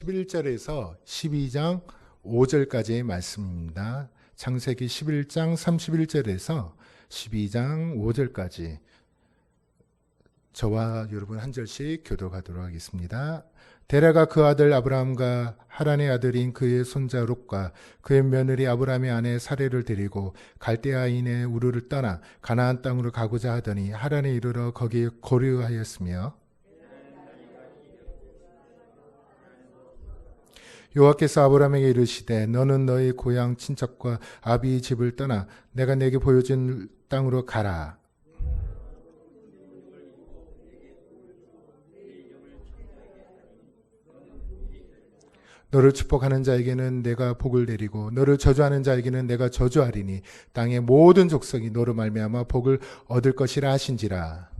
11절에서 12장 5절까지의 말씀입니다. 창세기 11장 31절에서 12장 5절까지 저와 여러분 한 절씩 교독하도록 하겠습니다. 데라가 그 아들 아브라함과 하란의 아들인 그의 손자 롯과 그의 며느리 아브라함의 아내 사레를 데리고 갈대아인의 우르를 떠나 가나안 땅으로 가고자 하더니 하란에 이르러 거기에 거류하였으며 여호와께서 아브라함에게 이르시되 너는 너희 고향 친척과 아비의 집을 떠나 내가 내게 보여준 땅으로 가라. 너를 축복하는 자에게는 내가 복을 내리고 너를 저주하는 자에게는 내가 저주하리니 땅의 모든 족속이 너로 말미암아 복을 얻을 것이라 하신지라.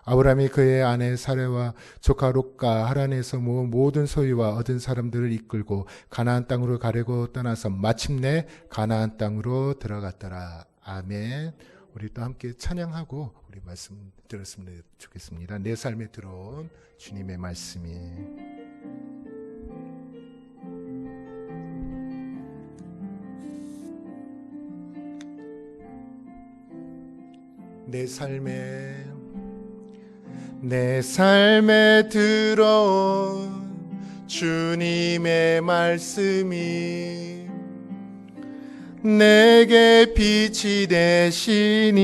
아브라함이 그의 아내 사레와 조카 롯과 하란에서 모은 모든 소유와 얻은 사람들을 이끌고 가나안 땅으로 가려고 떠나서 마침내 가나안 땅으로 들어갔더라. 아멘. 우리 또 함께 찬양하고 우리 말씀 들었으면 좋겠습니다. 내 삶에 들어온 주님의 말씀이 내 삶에 들어온 주님의 말씀이 내게 빛이 되시니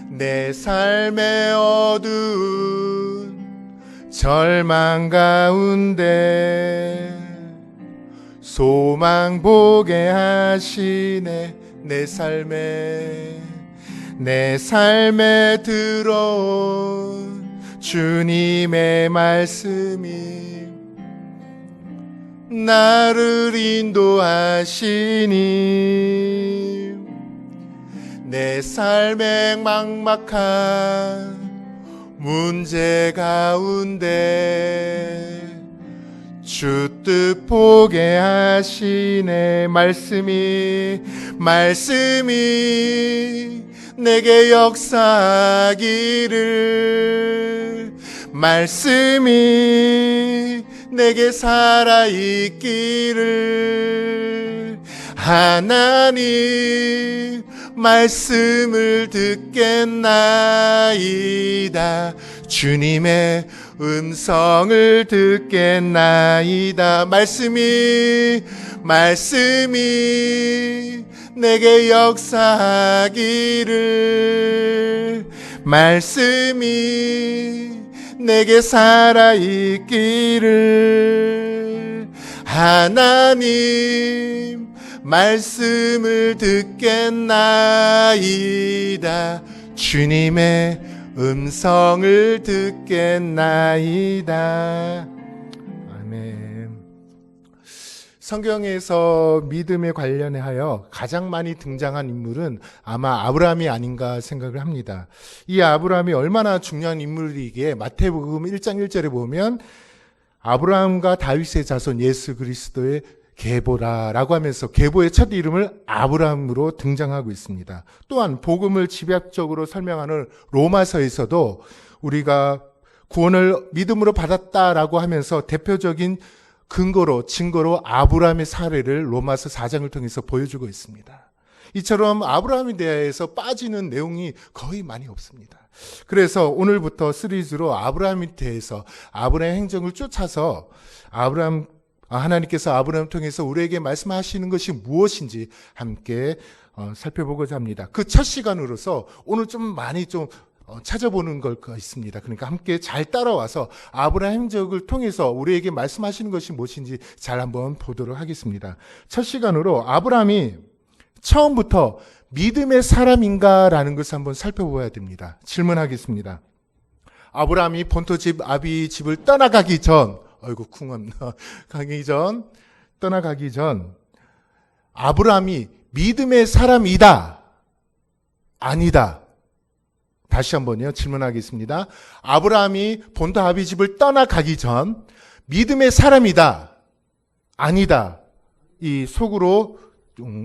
내 삶의 어두운 절망 가운데 소망 보게 하시네. 내 삶에 들어온 주님의 말씀이 나를 인도하시니 내 삶의 막막한 문제 가운데 주 뜻 보게 하시네. 말씀이 내게 역사하기를 말씀이 내게 살아있기를 하나님 말씀을 듣겠나이다. 주님의 음성을 듣겠나이다. 말씀이 내게 역사하기를 말씀이 내게 살아있기를 하나님 말씀을 듣겠나이다. 주님의 음성을 듣겠나이다. 아멘. 성경에서 믿음에 관련하여 가장 많이 등장한 인물은 아마 아브라함이 아닌가 생각을 합니다. 이 아브라함이 얼마나 중요한 인물이기에 마태복음 1장 1절에 보면 아브라함과 다윗의 자손 예수 그리스도의 계보라라고 하면서 계보의 첫 이름을 아브라함으로 등장하고 있습니다. 또한 복음을 집약적으로 설명하는 로마서에서도 우리가 구원을 믿음으로 받았다라고 하면서 대표적인 증거로 아브라함의 사례를 로마서 4장을 통해서 보여주고 있습니다. 이처럼 아브라함에 대해서 빠지는 내용이 거의 많이 없습니다. 그래서 오늘부터 시리즈로 아브라함에 대해서 아브라함의 행적을 쫓아서 하나님께서 아브라함을 통해서 우리에게 말씀하시는 것이 무엇인지 함께 살펴보고자 합니다. 그 첫 시간으로서 오늘 좀 많이 찾아보는 걸까 있습니다. 그러니까 함께 잘 따라와서 아브라함 행적을 통해서 우리에게 말씀하시는 것이 무엇인지 잘 한번 보도록 하겠습니다. 첫 시간으로 아브라함이 처음부터 믿음의 사람인가라는 것을 한번 살펴봐야 됩니다. 질문하겠습니다. 아브라함이 본토집 아비 집을 떠나가기 전 떠나가기 전 아브라함이 믿음의 사람이다, 아니다? 다시 한번요, 질문하겠습니다. 아브라함이 본토 아비 집을 떠나가기 전 믿음의 사람이다, 아니다? 이 속으로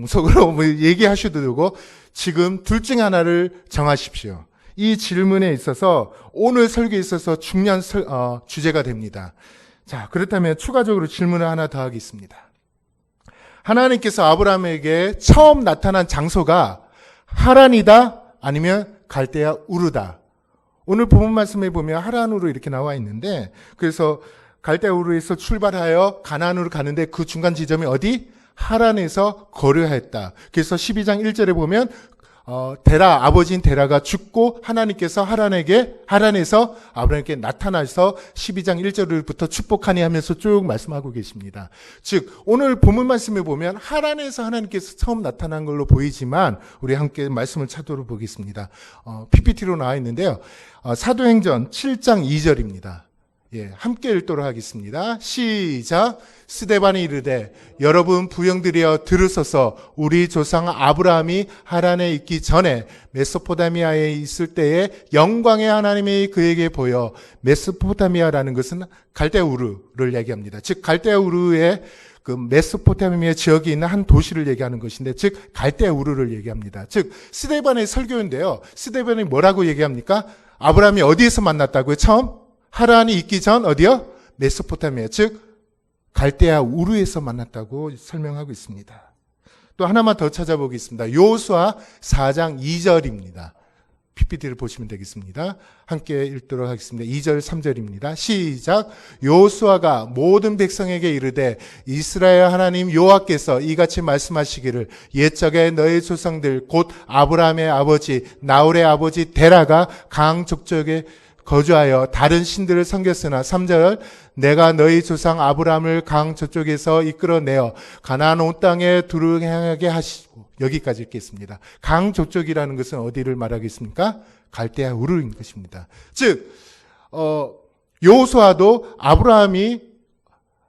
속으로 뭐 얘기하셔도 되고 지금 둘 중 하나를 정하십시오. 이 질문에 있어서 오늘 설교에 있어서 중요한 주제가 됩니다. 자, 그렇다면 추가적으로 질문을 하나 더 하겠습니다. 하나님께서 아브라함에게 처음 나타난 장소가 하란이다 아니면 갈대아 우르다. 오늘 본문 말씀에 보면 하란으로 이렇게 나와 있는데 그래서 갈대아 우르에서 출발하여 가나안으로 가는데 그 중간 지점이 어디? 하란에서 거류하였다. 그래서 12장 1절에 보면 데라 아버지인 데라가 죽고 하나님께서 하란에서 아브라함에게 나타나서 12장 1절부터 축복하니 하면서 쭉 말씀하고 계십니다. 즉 오늘 본문 말씀에 보면 하란에서 하나님께서 처음 나타난 걸로 보이지만 우리 함께 말씀을 찾도록 보겠습니다. PPT로 나와 있는데요. 사도행전 7장 2절입니다. 예, 함께 읽도록 하겠습니다. 시작. 스데반이 이르되 여러분 부형들이여 들으소서. 우리 조상 아브라함이 하란에 있기 전에 메소포타미아에 있을 때에 영광의 하나님이 그에게 보여. 메소포타미아라는 것은 갈대아 우르를 얘기합니다. 즉 갈대아 우르의 그 메소포타미아 지역에 있는 한 도시를 얘기하는 것인데 즉 갈대아 우르를 얘기합니다. 즉 스데반의 설교인데요. 스데반이 뭐라고 얘기합니까? 아브라함이 어디에서 만났다고요? 처음? 하란이 있기 전 어디요? 메소포타미아, 즉 갈대아 우르에서 만났다고 설명하고 있습니다. 또 하나만 더 찾아보겠습니다. 여호수아 4장 2절입니다. PPT를 보시면 되겠습니다. 함께 읽도록 하겠습니다. 2절 3절입니다. 시작. 여호수아가 모든 백성에게 이르되 이스라엘 하나님 여호와께서 이같이 말씀하시기를 옛적에 너희 조상들 곧 아브라함의 아버지 나홀의 아버지 데라가 강 족적에 거주하여 다른 신들을 섬겼으나 3절 내가 너희 조상 아브라함을 강 저쪽에서 이끌어내어 가나안 온 땅에 두루 향하게 하시고 여기까지 읽겠습니다. 강 저쪽이라는 것은 어디를 말하겠습니까? 갈대아 우르인 것입니다. 즉 여호수아도 아브라함이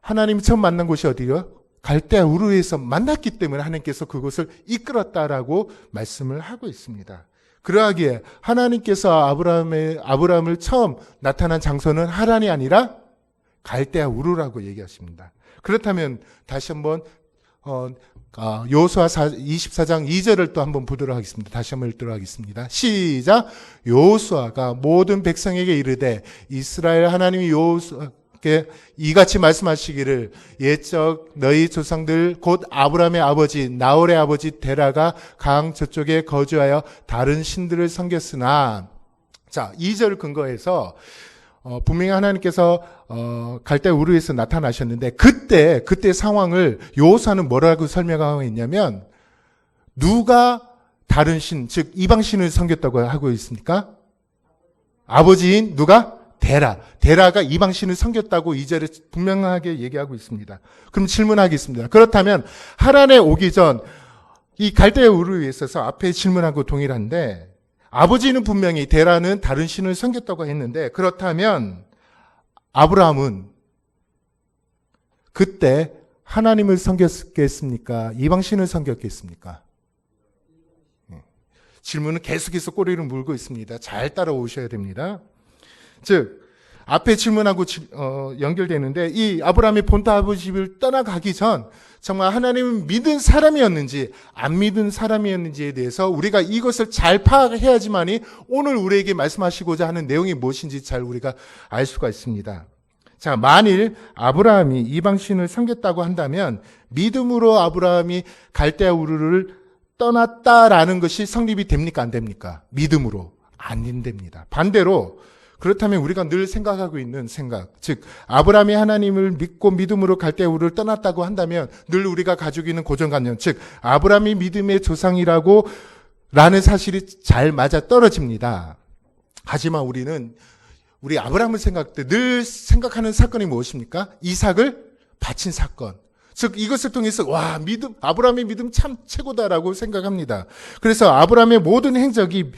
하나님이 처음 만난 곳이 어디요? 갈대아 우르에서 만났기 때문에 하나님께서 그곳을 이끌었다라고 말씀을 하고 있습니다. 그러하기에 하나님께서 아브라함을 처음 나타난 장소는 하란이 아니라 갈대아 우르라고 얘기하십니다. 그렇다면 다시 한번 여호수아 24장 2절을 또 한번 보도록 하겠습니다. 다시 한번 읽도록 하겠습니다. 시작. 여호수아가 모든 백성에게 이르되 이스라엘 하나님이 여호수아께 이같이 말씀하시기를 옛적 너희 조상들 곧 아브라함의 아버지 나홀의 아버지 데라가 강 저쪽에 거주하여 다른 신들을 섬겼으나 자 2절 근거해서 분명히 하나님께서 갈대아 우르에서 나타나셨는데 그때 상황을 여호수아는 뭐라고 설명하고 있냐면 누가 다른 신 즉 이방신을 섬겼다고 하고 있습니까? 아버지인 누가? 데라가 이방신을 섬겼다고 2절에 분명하게 얘기하고 있습니다. 그럼 질문하겠습니다. 그렇다면 하란에 오기 전 이 갈대아 우르에 있어서 앞에 질문하고 동일한데 아버지는 분명히 데라는 다른 신을 섬겼다고 했는데 그렇다면 아브라함은 그때 하나님을 섬겼겠습니까? 이방신을 섬겼겠습니까? 질문은 계속해서 꼬리를 물고 있습니다. 잘 따라오셔야 됩니다. 즉 앞에 질문하고 연결되는데 이 아브라함이 본토 아버지 집을 떠나가기 전 정말 하나님을 믿은 사람이었는지 안 믿은 사람이었는지에 대해서 우리가 이것을 잘 파악해야지만이 오늘 우리에게 말씀하시고자 하는 내용이 무엇인지 잘 우리가 알 수가 있습니다. 자, 만일 아브라함이 이방신을 섬겼다고 한다면 믿음으로 아브라함이 갈대아 우르를 떠났다라는 것이 성립이 됩니까? 안 됩니까? 믿음으로 안 됩니다. 반대로 그렇다면 우리가 늘 생각하고 있는 생각, 즉 아브라함이 하나님을 믿고 믿음으로 갈대아 우르를 떠났다고 한다면 늘 우리가 가지고 있는 고정관념, 즉 아브라함이 믿음의 조상이라고 라는 사실이 잘 맞아 떨어집니다. 하지만 우리 아브라함을 생각할 때 늘 생각하는 사건이 무엇입니까? 이삭을 바친 사건. 즉 이것을 통해서 아브라함의 믿음 참 최고다라고 생각합니다. 그래서 아브라함의 모든 행적이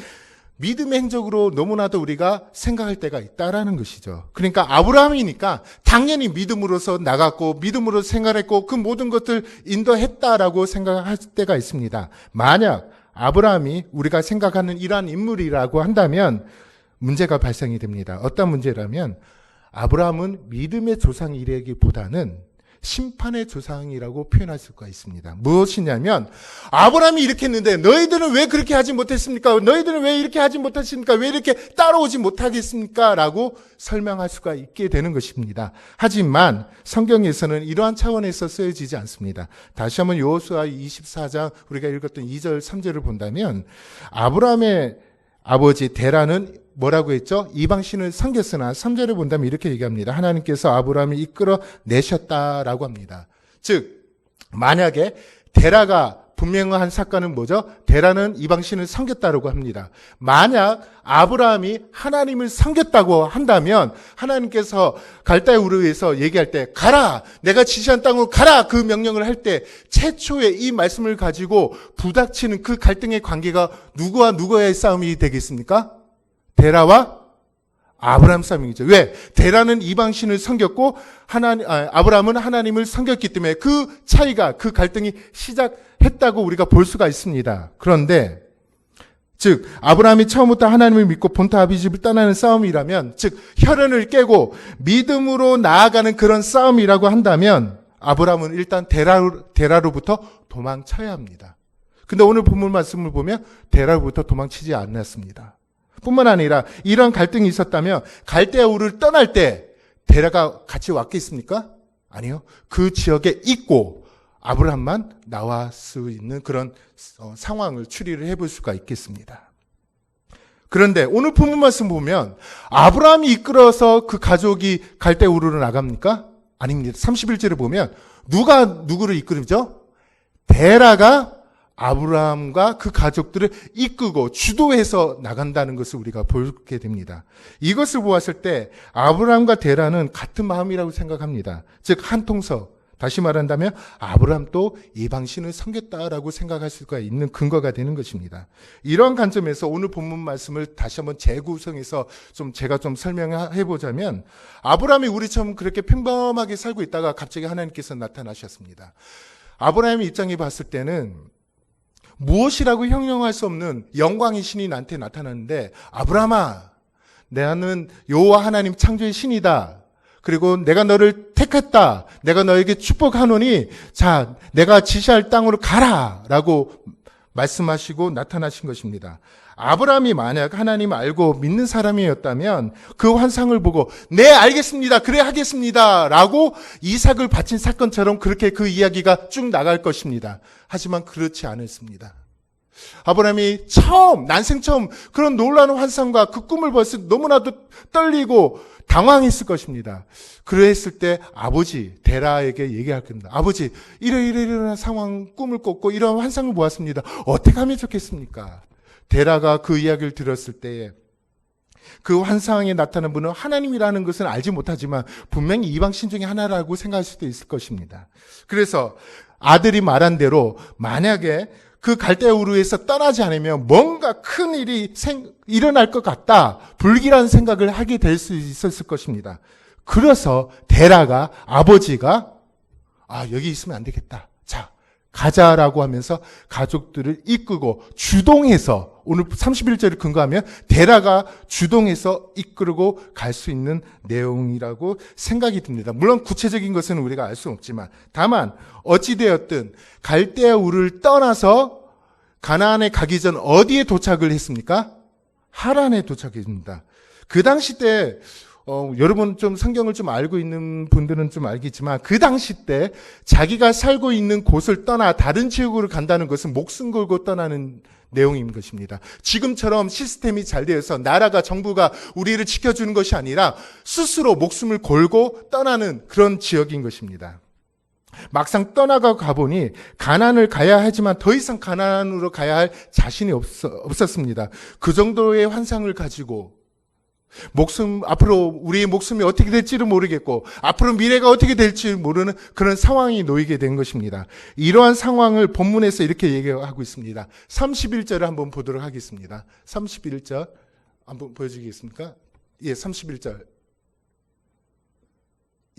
믿음의 행적으로 너무나도 우리가 생각할 때가 있다라는 것이죠. 그러니까 아브라함이니까 당연히 믿음으로서 나갔고 믿음으로 생활했고 그 모든 것들 인도했다라고 생각할 때가 있습니다. 만약 아브라함이 우리가 생각하는 이러한 인물이라고 한다면 문제가 발생이 됩니다. 어떤 문제라면 아브라함은 믿음의 조상이라기보다는 심판의 조상이라고 표현할 수가 있습니다. 무엇이냐면 아브라함이 이렇게 했는데 너희들은 왜 그렇게 하지 못했습니까? 너희들은 왜 이렇게 하지 못했습니까? 왜 이렇게 따라오지 못하겠습니까? 라고 설명할 수가 있게 되는 것입니다. 하지만 성경에서는 이러한 차원에서 쓰여지지 않습니다. 다시 한번 여호수아 24장 우리가 읽었던 2절 3절을 본다면 아브라함의 아버지 데라는 뭐라고 했죠? 이방신을 섬겼으나 3절을 본다면 이렇게 얘기합니다. 하나님께서 아브라함을 이끌어 내셨다라고 합니다. 즉 만약에 데라가 분명한 사건은 뭐죠? 데라는 이방신을 섬겼다라고 합니다. 만약 아브라함이 하나님을 섬겼다고 한다면 하나님께서 갈대아 우르에서 얘기할 때 가라! 내가 지시한 땅으로 가라! 그 명령을 할 때 최초의 이 말씀을 가지고 부닥치는 그 갈등의 관계가 누구와 누구의 싸움이 되겠습니까? 데라와 아브라함 싸움이죠. 왜? 데라는 이방신을 섬겼고 아브라함은 하나님을 섬겼기 때문에 그 차이가, 그 갈등이 시작했다고 우리가 볼 수가 있습니다. 그런데 즉 아브라함이 처음부터 하나님을 믿고 본토 아비집을 떠나는 싸움이라면, 즉 혈연을 깨고 믿음으로 나아가는 그런 싸움이라고 한다면 아브라함은 일단 데라로부터 도망쳐야 합니다. 근데 오늘 본문 말씀을 보면 데라로부터 도망치지 않았습니다. 뿐만 아니라 이런 갈등이 있었다면 갈대아 우르를 떠날 때 데라가 같이 왔겠습니까? 아니요. 그 지역에 있고 아브라함만 나올 수 있는 그런 상황을 추리를 해볼 수가 있겠습니다. 그런데 오늘 본문 말씀 보면 아브라함이 이끌어서 그 가족이 갈대아 우르로 나갑니까? 아닙니다. 31절을 보면 누가 누구를 이끌죠? 데라가 아브라함과 그 가족들을 이끌고 주도해서 나간다는 것을 우리가 보게 됩니다. 이것을 보았을 때 아브라함과 데라는 같은 마음이라고 생각합니다. 즉 한 통서, 다시 말한다면 아브라함도 이방신을 섬겼다라고 생각할 수가 있는 근거가 되는 것입니다. 이런 관점에서 오늘 본문 말씀을 다시 한번 재구성해서 제가 설명해 보자면, 아브라함이 우리처럼 그렇게 평범하게 살고 있다가 갑자기 하나님께서 나타나셨습니다. 아브라함의 입장에 봤을 때는 무엇이라고 형용할 수 없는 영광의 신이 나한테 나타났는데, 아브라함아, 나는 여호와 하나님 창조의 신이다. 그리고 내가 너를 택했다. 내가 너에게 축복하노니 자, 내가 지시할 땅으로 가라 라고 말씀하시고 나타나신 것입니다. 아브라함이 만약 하나님 알고 믿는 사람이었다면 그 환상을 보고 네 알겠습니다, 그래 하겠습니다 라고 이삭을 바친 사건처럼 그렇게 그 이야기가 쭉 나갈 것입니다. 하지만 그렇지 않았습니다. 아브라함이 난생 처음 그런 놀라운 환상과 그 꿈을 봤을 때 너무나도 떨리고 당황했을 것입니다. 그랬을 때 아버지 데라에게 얘기할 겁니다. 아버지, 이런 상황 꿈을 꿨고 이런 환상을 보았습니다. 어떻게 하면 좋겠습니까? 데라가 그 이야기를 들었을 때에 그 환상에 나타난 분은 하나님이라는 것은 알지 못하지만 분명히 이방신 중에 하나라고 생각할 수도 있을 것입니다. 그래서 아들이 말한 대로 만약에 그 갈대아 우르에서 떠나지 않으면 뭔가 큰 일이 일어날 것 같다, 불길한 생각을 하게 될 수 있었을 것입니다. 그래서 데라가, 아버지가 여기 있으면 안 되겠다, 자 가자라고 하면서 가족들을 이끌고 주동해서, 오늘 31절을 근거하면 데라가 주동해서 이끌고 갈 수 있는 내용이라고 생각이 듭니다. 물론 구체적인 것은 우리가 알 수는 없지만, 다만 어찌되었든 갈대아 우르를 떠나서 가나안에 가기 전 어디에 도착을 했습니까? 하란에 도착했습니다. 그 당시 때 여러분 성경을 알고 있는 분들은 알겠지만 그 당시 때 자기가 살고 있는 곳을 떠나 다른 지역으로 간다는 것은 목숨 걸고 떠나는 내용인 것입니다. 지금처럼 시스템이 잘 되어서 나라가, 정부가 우리를 지켜주는 것이 아니라 스스로 목숨을 걸고 떠나는 그런 지역인 것입니다. 막상 떠나가 가보니 가나안을 가야 하지만 더 이상 가나안으로 가야 할 자신이 없었습니다. 그 정도의 환상을 가지고 앞으로 우리의 목숨이 어떻게 될지를 모르겠고 앞으로 미래가 어떻게 될지 모르는 그런 상황이 놓이게 된 것입니다. 이러한 상황을 본문에서 이렇게 얘기하고 있습니다. 31절을 한번 보도록 하겠습니다. 31절 한번 보여주시겠습니까? 예, 31절.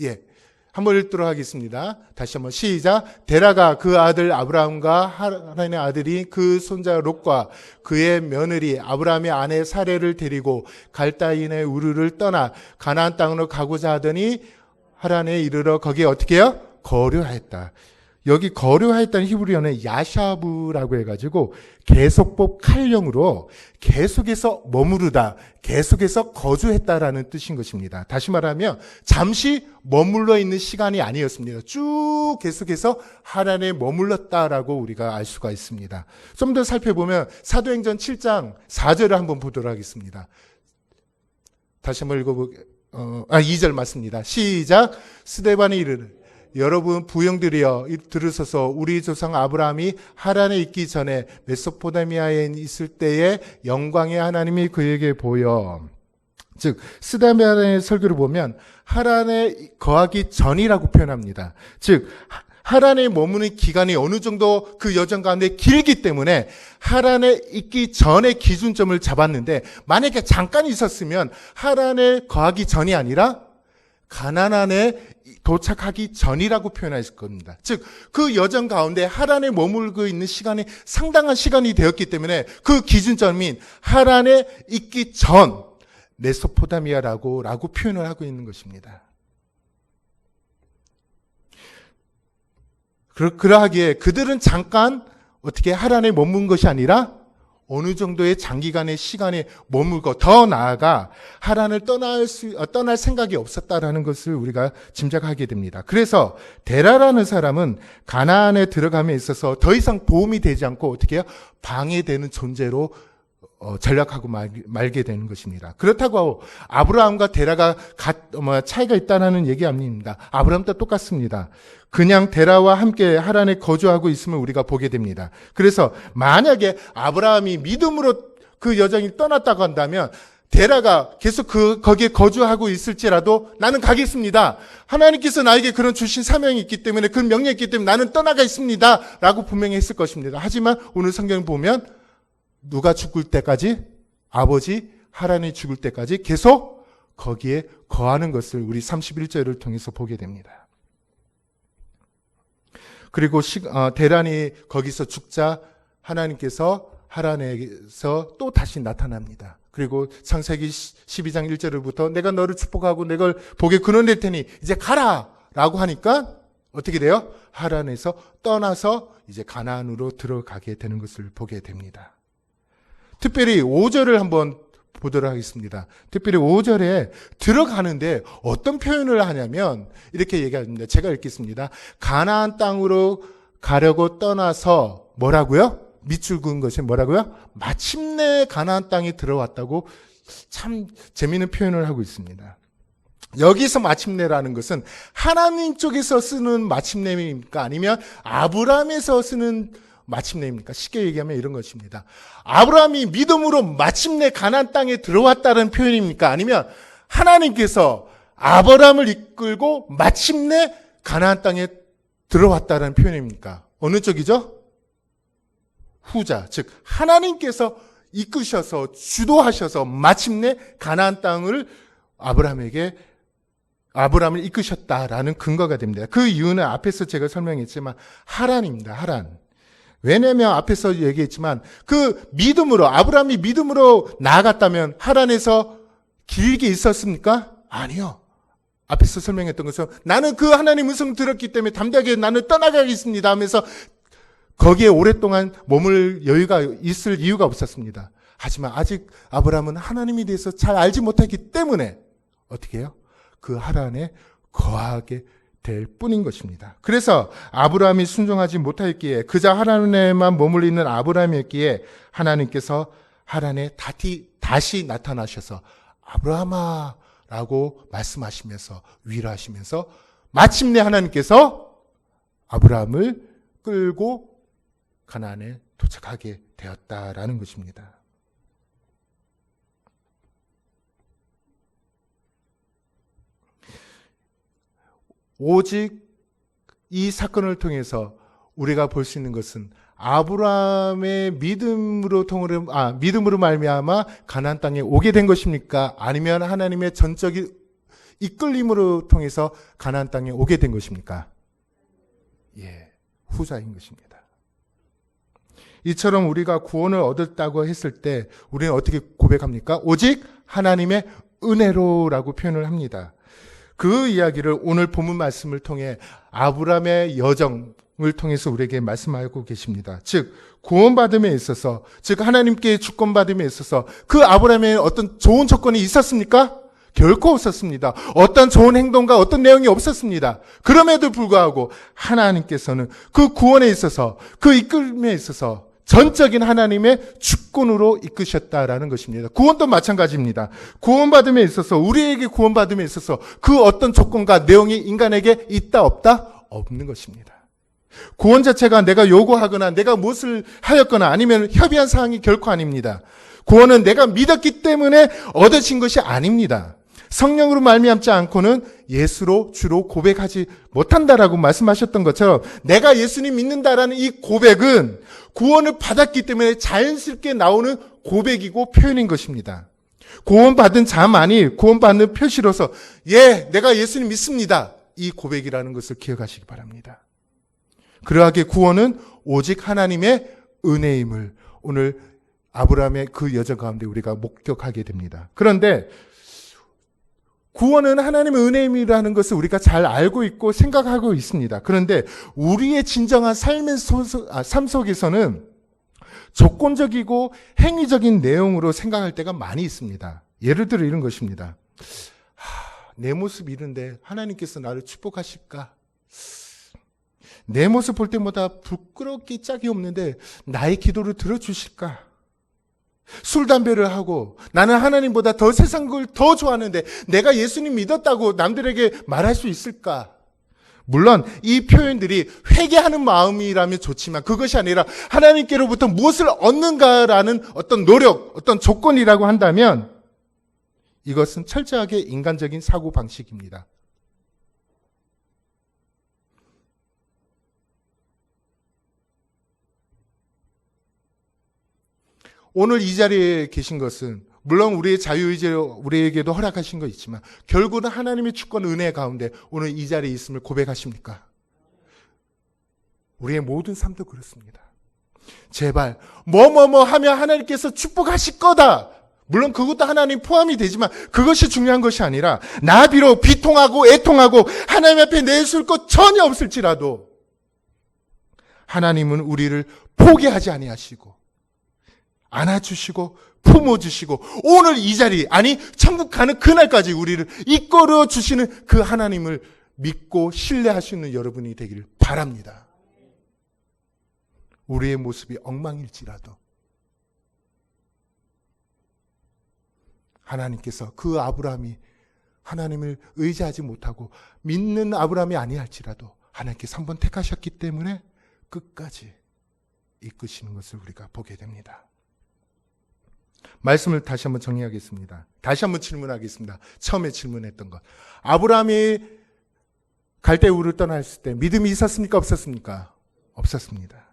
예. 한번 읽도록 하겠습니다. 다시 한번 시작. 데라가 그 아들 아브라함과 하란의 아들이 그 손자 롯과 그의 며느리 아브라함의 아내 사레를 데리고 갈다인의 우르를 떠나 가나안 땅으로 가고자 하더니 하란에 이르러 거기에 어떻게 해요? 거류하였다. 여기 거류하였다는 히브리어는 야샤브라고 해가지고 계속법 칼령으로 계속해서 머무르다, 계속해서 거주했다라는 뜻인 것입니다. 다시 말하면 잠시 머물러 있는 시간이 아니었습니다. 쭉 계속해서 하란에 머물렀다라고 우리가 알 수가 있습니다. 좀 더 살펴보면 사도행전 7장 4절을 한번 보도록 하겠습니다. 다시 한번 읽어보게. 2절 맞습니다. 시작. 스데반이 이르되 여러분 부형들이여 들으소서. 우리 조상 아브라함이 하란에 있기 전에 메소포타미아에 있을 때에 영광의 하나님이 그에게 보여. 즉 스데반의 설교를 보면 하란에 거하기 전이라고 표현합니다. 즉 하란에 머무는 기간이 어느 정도 그 여정 가운데 길기 때문에 하란에 있기 전의 기준점을 잡았는데, 만약에 잠깐 있었으면 하란에 거하기 전이 아니라 가나안에 도착하기 전이라고 표현했을 겁니다. 즉 그 여정 가운데 하란에 머물고 있는 시간이 상당한 시간이 되었기 때문에 그 기준점인 하란에 있기 전 메소포타미아라고 표현을 하고 있는 것입니다. 그러하기에 그들은 잠깐 어떻게 하란에 머문 것이 아니라 어느 정도의 장기간의 시간에 머물고, 더 나아가 하란을 떠날 생각이 없었다라는 것을 우리가 짐작하게 됩니다. 그래서 데라라는 사람은 가나안에 들어감에 있어서 더 이상 도움이 되지 않고 어떻게 해요? 방해되는 존재로 전락하고 말게 되는 것입니다. 그렇다고 아브라함과 데라가 차이가 있다는 얘기 아닙니다. 아브라함도 똑같습니다. 그냥 데라와 함께 하란에 거주하고 있음을 우리가 보게 됩니다. 그래서 만약에 아브라함이 믿음으로 그 여정이 떠났다고 한다면 데라가 계속 거기에 거주하고 있을지라도 나는 가겠습니다. 하나님께서 나에게 그런 주신 사명이 있기 때문에, 그 명령이 있기 때문에 나는 떠나가겠습니다 라고 분명히 했을 것입니다. 하지만 오늘 성경을 보면 누가 죽을 때까지, 아버지 하란이 죽을 때까지 계속 거기에 거하는 것을 우리 31절을 통해서 보게 됩니다. 그리고 데란이 거기서 죽자 하나님께서 하란에서 또 다시 나타납니다. 그리고 창세기 12장 1절부터 내가 너를 축복하고 내가 복에 근원될 테니 이제 가라 라고 하니까 어떻게 돼요? 하란에서 떠나서 이제 가나안으로 들어가게 되는 것을 보게 됩니다. 특별히 5절을 한번 보도록 하겠습니다. 특별히 5절에 들어가는데 어떤 표현을 하냐면 이렇게 얘기합니다. 제가 읽겠습니다. 가나안 땅으로 가려고 떠나서 뭐라고요? 밑줄 그은 것이 뭐라고요? 마침내 가나안 땅에 들어왔다고 참 재미있는 표현을 하고 있습니다. 여기서 마침내라는 것은 하나님 쪽에서 쓰는 마침내입니까? 아니면 아브라함에서 쓰는 마침내입니까? 쉽게 얘기하면 이런 것입니다. 아브라함이 믿음으로 마침내 가나안 땅에 들어왔다는 표현입니까? 아니면 하나님께서 아브라함을 이끌고 마침내 가나안 땅에 들어왔다는 표현입니까? 어느 쪽이죠? 후자. 즉 하나님께서 이끄셔서 주도하셔서 마침내 가나안 땅을 아브라함을 이끄셨다라는 근거가 됩니다. 그 이유는 앞에서 제가 설명했지만 하란입니다. 하란. 왜냐하면 앞에서 얘기했지만 그 믿음으로, 아브라함이 믿음으로 나아갔다면 하란에서 길게 있었습니까? 아니요. 앞에서 설명했던 것처럼 나는 그 하나님 음성 들었기 때문에 담대하게 나는 떠나가겠습니다 하면서 거기에 오랫동안 머물 여유가 있을 이유가 없었습니다. 하지만 아직 아브라함은 하나님에 대해서 잘 알지 못했기 때문에 어떻게 해요? 그 하란에 거하게 될 뿐인 것입니다. 그래서 아브라함이 순종하지 못하였기에, 그저 하란에만 머물러 있는 아브라함이었기에 하나님께서 하란에 다시 나타나셔서 아브라함아 라고 말씀하시면서 위로하시면서 마침내 하나님께서 아브라함을 끌고 가나안에 도착하게 되었다라는 것입니다. 오직 이 사건을 통해서 우리가 볼 수 있는 것은 아브라함의 믿음으로 말미암아 가나안 땅에 오게 된 것입니까? 아니면 하나님의 전적인 이끌림으로 통해서 가나안 땅에 오게 된 것입니까? 예, 후자인 것입니다. 이처럼 우리가 구원을 얻었다고 했을 때 우리는 어떻게 고백합니까? 오직 하나님의 은혜로라고 표현을 합니다. 그 이야기를 오늘 본문 말씀을 통해 아브라함의 여정을 통해서 우리에게 말씀하고 계십니다. 즉 구원받음에 있어서, 즉 하나님께 주권받음에 있어서 그 아브라함의 어떤 좋은 조건이 있었습니까? 결코 없었습니다. 어떤 좋은 행동과 어떤 내용이 없었습니다. 그럼에도 불구하고 하나님께서는 그 구원에 있어서, 그 이끌림에 있어서 전적인 하나님의 주권으로 이끄셨다라는 것입니다. 구원도 마찬가지입니다. 구원받음에 있어서, 우리에게 구원받음에 있어서 그 어떤 조건과 내용이 인간에게 있다 없다? 없는 것입니다. 구원 자체가 내가 요구하거나 내가 무엇을 하였거나 아니면 협의한 사항이 결코 아닙니다. 구원은 내가 믿었기 때문에 얻어진 것이 아닙니다. 성령으로 말미암지 않고는 예수로 주로 고백하지 못한다라고 말씀하셨던 것처럼 내가 예수님 믿는다라는 이 고백은 구원을 받았기 때문에 자연스럽게 나오는 고백이고 표현인 것입니다. 구원받은 자만이 구원받는 표시로서 내가 예수님 믿습니다. 이 고백이라는 것을 기억하시기 바랍니다. 그러하게 구원은 오직 하나님의 은혜임을 오늘 아브라함의 그 여정 가운데 우리가 목격하게 됩니다. 그런데 구원은 하나님의 은혜임이라는 것을 우리가 잘 알고 있고 생각하고 있습니다. 그런데 우리의 진정한 삶 속에서는 조건적이고 행위적인 내용으로 생각할 때가 많이 있습니다. 예를 들어 이런 것입니다. 내 모습 이런데 하나님께서 나를 축복하실까? 내 모습 볼 때마다 부끄럽기 짝이 없는데 나의 기도를 들어주실까? 술, 담배를 하고 나는 하나님보다 더 세상 걸 더 좋아하는데 내가 예수님 믿었다고 남들에게 말할 수 있을까? 물론 이 표현들이 회개하는 마음이라면 좋지만 그것이 아니라 하나님께로부터 무엇을 얻는가라는 어떤 노력, 어떤 조건이라고 한다면 이것은 철저하게 인간적인 사고방식입니다. 오늘 이 자리에 계신 것은 물론 우리의 자유의지로 우리에게도 허락하신 거 있지만 결국은 하나님의 주권 은혜 가운데 오늘 이 자리에 있음을 고백하십니까? 우리의 모든 삶도 그렇습니다. 제발 뭐뭐뭐 하면 하나님께서 축복하실 거다. 물론 그것도 하나님 포함이 되지만 그것이 중요한 것이 아니라 나 비록 비통하고 애통하고 하나님 앞에 내줄 것 전혀 없을지라도 하나님은 우리를 포기하지 아니하시고 안아주시고 품어주시고 오늘 이 자리, 아니 천국 가는 그날까지 우리를 이끌어 주시는 그 하나님을 믿고 신뢰할 수 있는 여러분이 되기를 바랍니다. 우리의 모습이 엉망일지라도 하나님께서 그 아브라함이 하나님을 의지하지 못하고 믿는 아브라함이 아니할지라도 하나님께서 한번 택하셨기 때문에 끝까지 이끄시는 것을 우리가 보게 됩니다. 말씀을 다시 한번 정리하겠습니다. 다시 한번 질문하겠습니다. 처음에 질문했던 것. 아브라함이 갈대우를 떠났을 때 믿음이 있었습니까? 없었습니까? 없었습니다.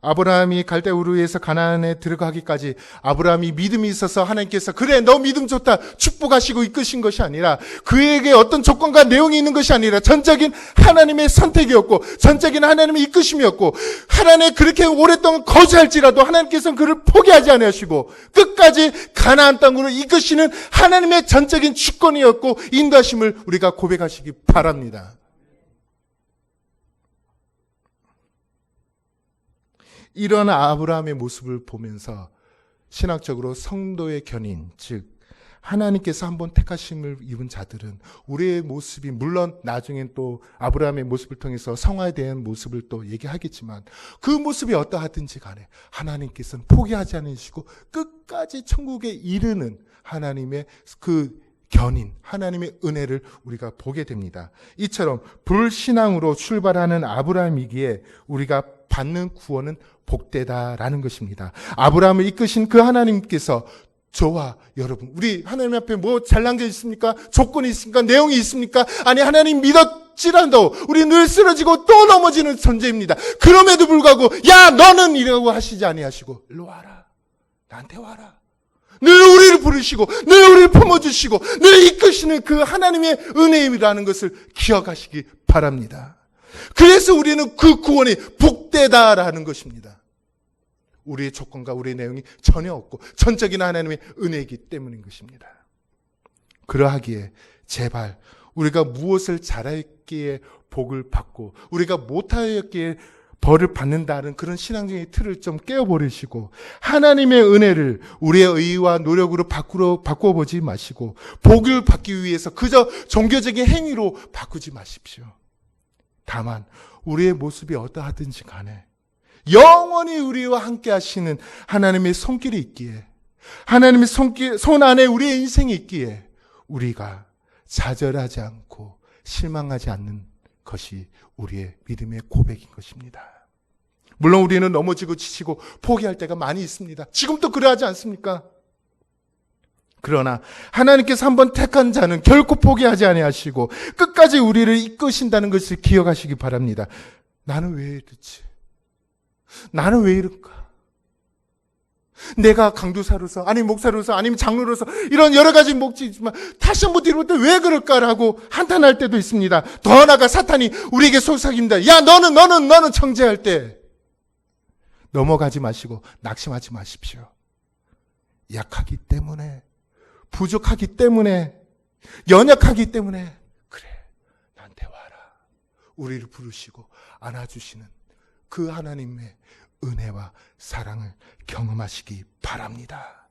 아브라함이 갈대우르에서 가나안에 들어가기까지 아브라함이 믿음이 있어서 하나님께서 그래 너 믿음 좋다 축복하시고 이끄신 것이 아니라 그에게 어떤 조건과 내용이 있는 것이 아니라 전적인 하나님의 선택이었고 전적인 하나님의 이끄심이었고 하나님 그렇게 오랫동안 거주할지라도 하나님께서는 그를 포기하지 않으시고 끝까지 가나안 땅으로 이끄시는 하나님의 전적인 주권이었고 인도하심을 우리가 고백하시기 바랍니다. 이런 아브라함의 모습을 보면서 신학적으로 성도의 견인, 즉 하나님께서 한번 택하심을 입은 자들은 우리의 모습이 물론 나중엔 또 아브라함의 모습을 통해서 성화에 대한 모습을 또 얘기하겠지만 그 모습이 어떠하든지 간에 하나님께서는 포기하지 않으시고 끝까지 천국에 이르는 하나님의 그 견인, 하나님의 은혜를 우리가 보게 됩니다. 이처럼 불신앙으로 출발하는 아브라함이기에 우리가 받는 구원은 복되다라는 것입니다. 아브라함을 이끄신 그 하나님께서 저와 여러분, 우리 하나님 앞에 뭐 잘난 게 있습니까? 조건이 있습니까? 내용이 있습니까? 아니 하나님 믿었지라도 우리 늘 쓰러지고 또 넘어지는 존재입니다. 그럼에도 불구하고 야 너는 이라고 하시지 아니하시고 일로 와라, 나한테 와라. 늘 우리를 부르시고 늘 우리를 품어주시고 늘 이끄시는 그 하나님의 은혜임이라는 것을 기억하시기 바랍니다. 그래서 우리는 그 구원이 복되다라는 것입니다. 우리의 조건과 우리의 내용이 전혀 없고 전적인 하나님의 은혜이기 때문인 것입니다. 그러하기에 제발 우리가 무엇을 잘했기에 복을 받고 우리가 못하였기에 벌을 받는다는 그런 신앙적인 틀을 좀 깨어버리시고 하나님의 은혜를 우리의 의와 노력으로 바꿔보지 마시고 복을 받기 위해서 그저 종교적인 행위로 바꾸지 마십시오. 다만 우리의 모습이 어떠하든지 간에 영원히 우리와 함께 하시는 하나님의 손길이 있기에 하나님의 손 안에 우리의 인생이 있기에 우리가 좌절하지 않고 실망하지 않는 것이 우리의 믿음의 고백인 것입니다. 물론 우리는 넘어지고 지치고 포기할 때가 많이 있습니다. 지금도 그러하지 않습니까? 그러나 하나님께서 한번 택한 자는 결코 포기하지 아니하시고 끝까지 우리를 이끄신다는 것을 기억하시기 바랍니다. 나는 왜 이렇지? 나는 왜 이럴까? 내가 강도사로서 아니면 목사로서 아니면 장로로서 이런 여러 가지 목적이 있지만 다시 한번 뒤로 볼 때 왜 그럴까라고 한탄할 때도 있습니다. 더 나아가 사탄이 우리에게 속삭입니다. 야 너는 청제할 때 넘어가지 마시고 낙심하지 마십시오. 약하기 때문에 부족하기 때문에 연약하기 때문에 그래 나한테 와라. 우리를 부르시고 안아주시는 그 하나님의 은혜와 사랑을 경험하시기 바랍니다.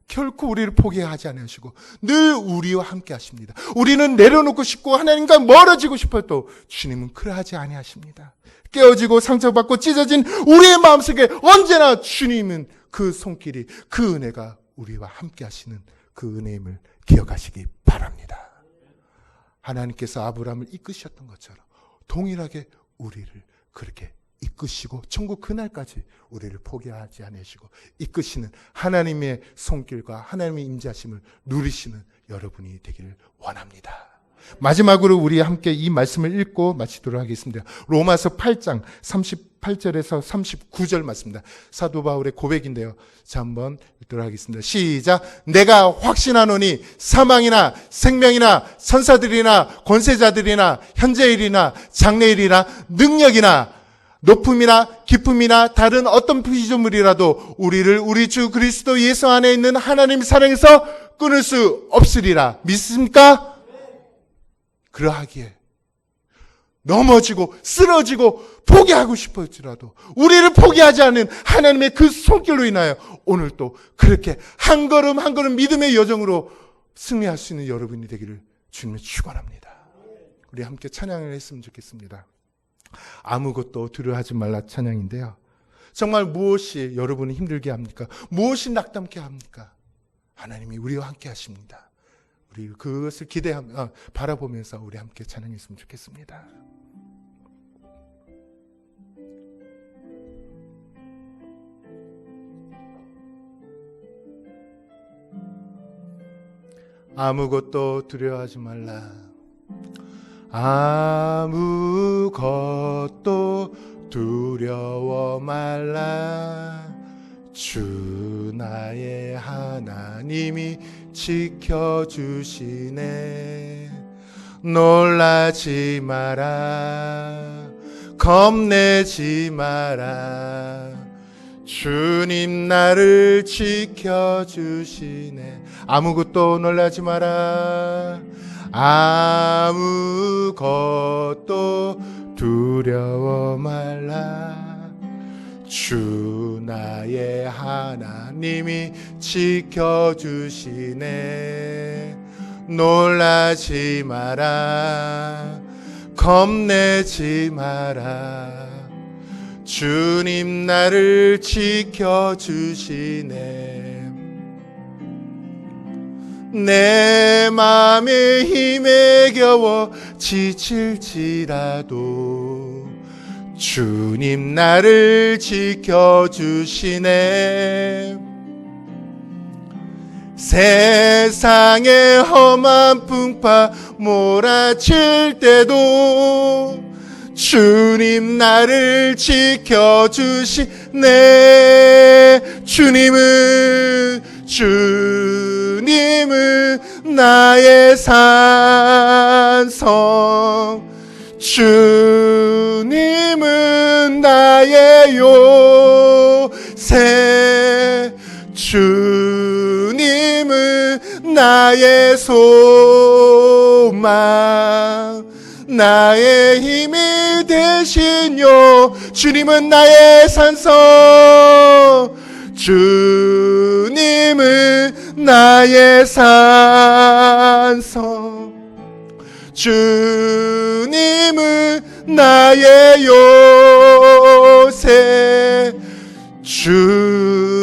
결코 우리를 포기하지 않으시고 늘 우리와 함께 하십니다. 우리는 내려놓고 싶고 하나님과 멀어지고 싶어도 주님은 그러하지 아니하십니다. 깨어지고 상처받고 찢어진 우리의 마음속에 언제나 주님은 그 손길이 그 은혜가 우리와 함께 하시는 그 은혜임을 기억하시기 바랍니다. 하나님께서 아브라함을 이끄셨던 것처럼 동일하게 우리를 그렇게 이끄시고 천국 그날까지 우리를 포기하지 않으시고 이끄시는 하나님의 손길과 하나님의 임재하심을 누리시는 여러분이 되기를 원합니다. 마지막으로 우리 함께 이 말씀을 읽고 마치도록 하겠습니다. 로마서 8장 38절에서 39절 말씀입니다. 사도 바울의 고백인데요. 자, 한번 읽도록 하겠습니다. 시작. 내가 확신하노니 사망이나 생명이나 천사들이나 권세자들이나 현재일이나 장래일이나 능력이나 높음이나 깊음이나 다른 어떤 피조물이라도 우리를 우리 주 그리스도 예수 안에 있는 하나님의 사랑에서 끊을 수 없으리라. 믿습니까? 그러하기에 넘어지고 쓰러지고 포기하고 싶을지라도 우리를 포기하지 않는 하나님의 그 손길로 인하여 오늘 또 그렇게 한 걸음 한 걸음 믿음의 여정으로 승리할 수 있는 여러분이 되기를 주님을 축원합니다. 우리 함께 찬양을 했으면 좋겠습니다. 아무것도 두려워하지 말라 찬양인데요. 정말 무엇이 여러분을 힘들게 합니까? 무엇이 낙담케 합니까? 하나님이 우리와 함께 하십니다. 우리 그것을 기대하며 바라보면서 우리 함께 찬양했으면 좋겠습니다. 아무것도 두려워하지 말라. 아무것도 두려워 말라. 주 나의 하나님이 지켜주시네. 놀라지 마라. 겁내지 마라. 주님 나를 지켜주시네. 아무것도 놀라지 마라. 아무것도 두려워 말라. 주 나의 하나님이 지켜주시네. 놀라지 마라. 겁내지 마라. 주님 나를 지켜주시네. 내 맘에 힘에 겨워 지칠지라도 주님 나를 지켜주시네. 세상의 험한 풍파 몰아칠 때도 주님 나를 지켜주시네. 주님은 나의 산성. 주님은 나의 요새. 주님은 나의 소원. 소망 나의 힘이 되시뇨 주님은 나의 산성 주님은 나의 산성 주님은 나의 요새 주님은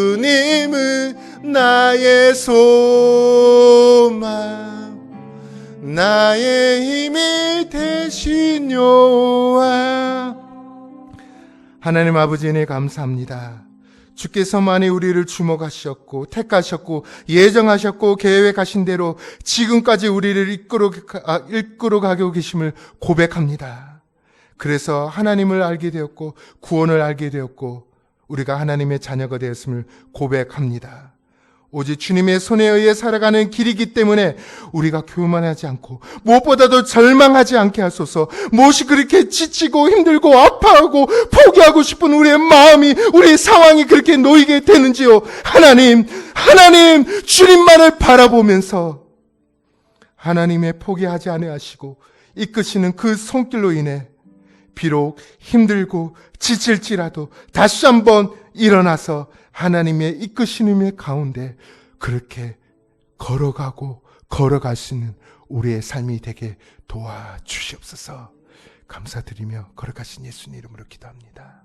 나의 소망 나의 힘이 되신 여호와 하나님 아버지 은혜 감사합니다. 주께서만이 우리를 주목하셨고 택하셨고 예정하셨고 계획하신 대로 지금까지 우리를 이끌어 가고 계심을 고백합니다. 그래서 하나님을 알게 되었고 구원을 알게 되었고 우리가 하나님의 자녀가 되었음을 고백합니다. 오직 주님의 손에 의해 살아가는 길이기 때문에 우리가 교만하지 않고 무엇보다도 절망하지 않게 하소서. 무엇이 그렇게 지치고 힘들고 아파하고 포기하고 싶은 우리의 마음이 우리의 상황이 그렇게 놓이게 되는지요. 하나님 주님만을 바라보면서 하나님의 포기하지 아니하시고 이끄시는 그 손길로 인해 비록 힘들고 지칠지라도 다시 한번 일어나서 하나님의 이끄시는 가운데 그렇게 걸어갈 수 있는 우리의 삶이 되게 도와주시옵소서. 감사드리며 걸어가신 예수님 이름으로 기도합니다.